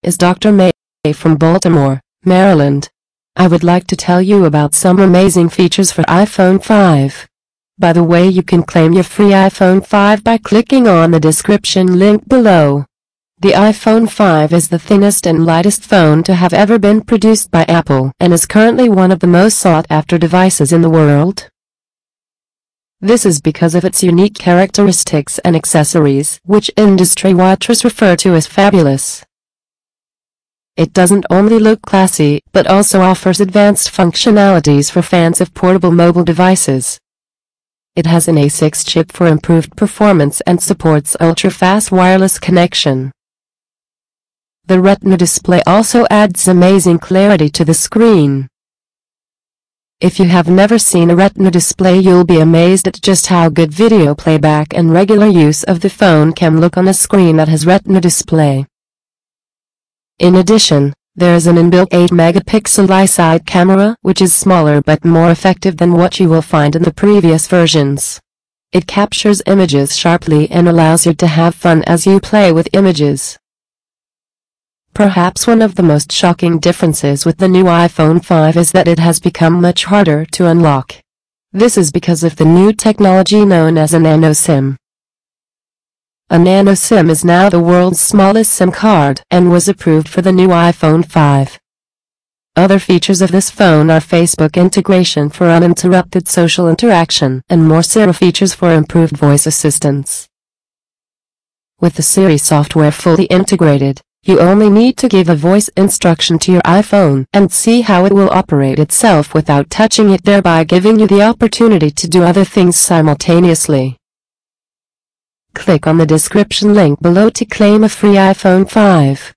is Dr. May from Baltimore, Maryland. I would like to tell you about some amazing features for iPhone 5. By the way, you can claim your free iPhone 5 by clicking on the description link below. The iPhone 5 is the thinnest and lightest phone to have ever been produced by Apple and is currently one of the most sought-after devices in the world. This is because of its unique characteristics and accessories, which industry watchers refer to as fabulous. It doesn't only look classy, but also offers advanced functionalities for fans of portable mobile devices. It has an A6 chip for improved performance and supports ultra-fast wireless connection. The Retina display also adds amazing clarity to the screen. If you have never seen a Retina display, you'll be amazed at just how good video playback and regular use of the phone can look on a screen that has Retina display. In addition, there is an inbuilt 8-megapixel iSight camera, which is smaller but more effective than what you will find in the previous versions. It captures images sharply and allows you to have fun as you play with images. Perhaps one of the most shocking differences with the new iPhone 5 is that it has become much harder to unlock. This is because of the new technology known as a nano SIM. A nano SIM is now the world's smallest SIM card and was approved for the new iPhone 5. Other features of this phone are Facebook integration for uninterrupted social interaction and more Siri features for improved voice assistance. With the Siri software fully integrated, you only need to give a voice instruction to your iPhone and see how it will operate itself without touching it, thereby giving you the opportunity to do other things simultaneously. Click on the description link below to claim a free iPhone 5.